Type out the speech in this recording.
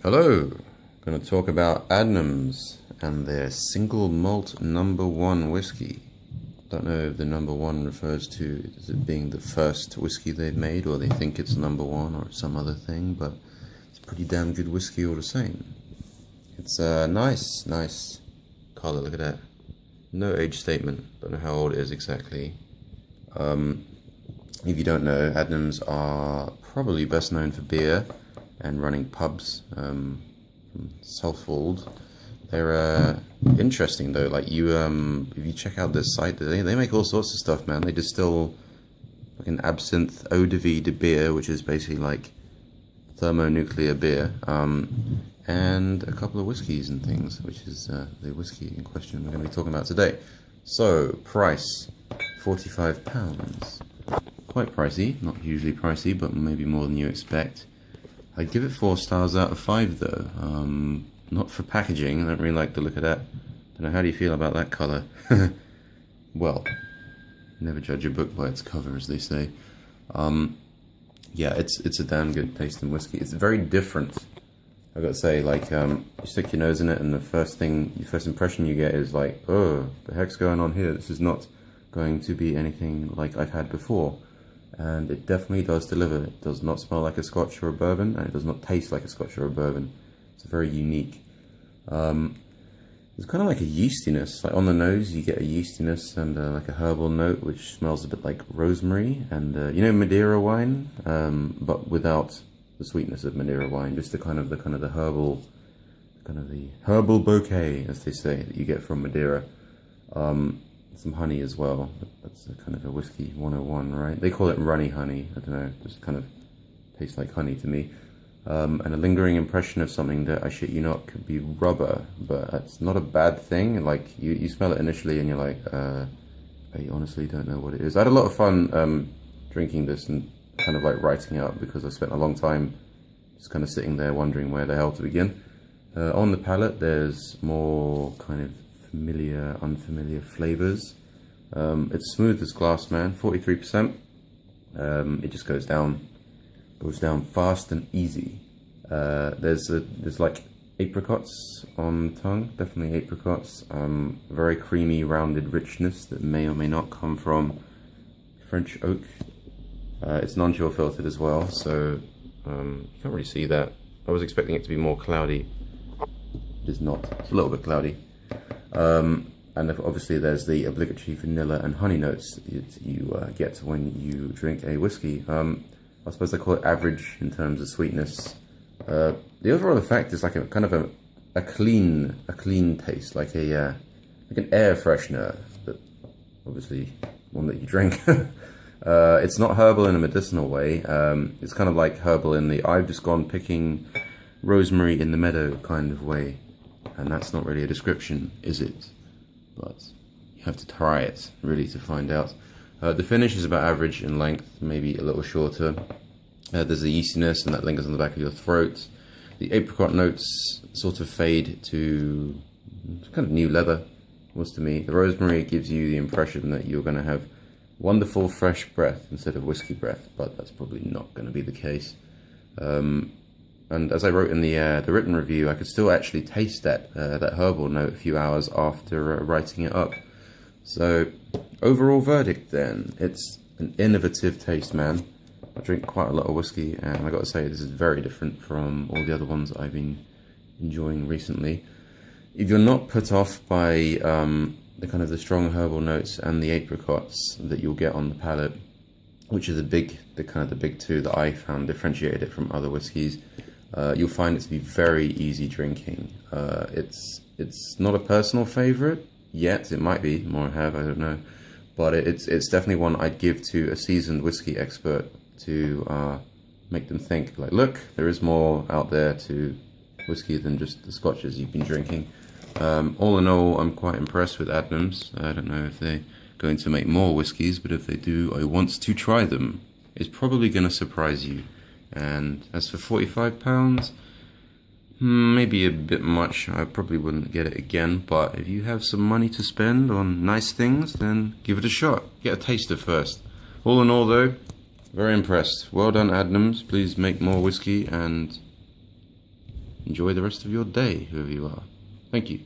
Hello, I'm going to talk about Adnams and their Single Malt #1 whiskey. Don't know if the #1 refers to it being the first whiskey they've made, or they think it's #1 or some other thing, but it's pretty damn good whiskey all the same. It's a nice color, look at that. No age statement, don't know how old it is exactly. If you don't know, Adnams are probably best known for beer and running pubs from Cotswolds. They're interesting though. Like if you check out this site, they make all sorts of stuff, man. They distill like an absinthe eau de beer, which is basically like thermonuclear beer, and a couple of whiskeys and things, which is the whiskey in question we're going to be talking about today. So price, £45. Quite pricey, not hugely pricey, but maybe more than you expect. I'd give it 4 stars out of 5 though. Not for packaging, I don't really like the look of that. Don't know, how do you feel about that colour? Well, never judge a book by its cover, as they say. Yeah, it's a damn good tasting whiskey. It's very different. I've got to say, like, you stick your nose in it and the first impression you get is like, oh, the heck's going on here? This is not going to be anything like I've had before. And it definitely does deliver. It does not smell like a Scotch or a bourbon, and it does not taste like a Scotch or a bourbon. It's very unique. There's kind of like a yeastiness. Like on the nose, you get a yeastiness and like a herbal note, which smells a bit like rosemary and you know, Madeira wine, but without the sweetness of Madeira wine. Just the herbal, the herbal bouquet, as they say, that you get from Madeira. Some honey as well. That's kind of a whiskey 101, right? They call it runny honey. I don't know, just kind of tastes like honey to me. And a lingering impression of something that, I shit you not, could be rubber, but that's not a bad thing. Like you smell it initially and you're like, I honestly don't know what it is. I had a lot of fun drinking this and kind of like writing out, because I spent a long time just kind of sitting there wondering where the hell to begin. On the palate, there's more kind of familiar, unfamiliar flavors. It's smooth as glass, man. 43%. It just goes down fast and easy. There's like apricots on the tongue, definitely apricots. Very creamy, rounded richness that may or may not come from French oak. It's non-chill filtered as well, so you can't really see that. I was expecting it to be more cloudy. It is not. It's a little bit cloudy. And obviously there's the obligatory vanilla and honey notes that you get when you drink a whiskey. I suppose they call it average in terms of sweetness. The overall effect is like a kind of a clean taste, like an air freshener, but obviously one that you drink. It's not herbal in a medicinal way. It's kind of like herbal in the I've just gone picking rosemary in the meadow kind of way. And that's not really a description, is it? But you have to try it, really, to find out. The finish is about average in length, maybe a little shorter. There's a yeastiness, and that lingers on the back of your throat. The apricot notes sort of fade to kind of new leather, was to me. The rosemary gives you the impression that you're going to have wonderful fresh breath instead of whiskey breath, but that's probably not going to be the case. And as I wrote in the written review, I could still actually taste that herbal note a few hours after writing it up. So, overall verdict then, it's an innovative taste, man. I drink quite a lot of whiskey, and I got to say, this is very different from all the other ones I've been enjoying recently. If you're not put off by the strong herbal notes and the apricots that you'll get on the palate, which are the big two that I found differentiated it from other whiskeys, you'll find it to be very easy drinking. It's not a personal favorite yet. It might be, the more I have, I don't know. But it's definitely one I'd give to a seasoned whiskey expert to make them think, like, look, there is more out there to whiskey than just the scotches you've been drinking. All in all, I'm quite impressed with Adnams. I don't know if they're going to make more whiskies, but if they do, I want to try them. It's probably going to surprise you. And as for £45, maybe a bit much. I probably wouldn't get it again, but if you have some money to spend on nice things, then give it a shot. Get a taster first. All in all though, very impressed. Well done, Adnams. Please make more whiskey, and enjoy the rest of your day, whoever you are. Thank you.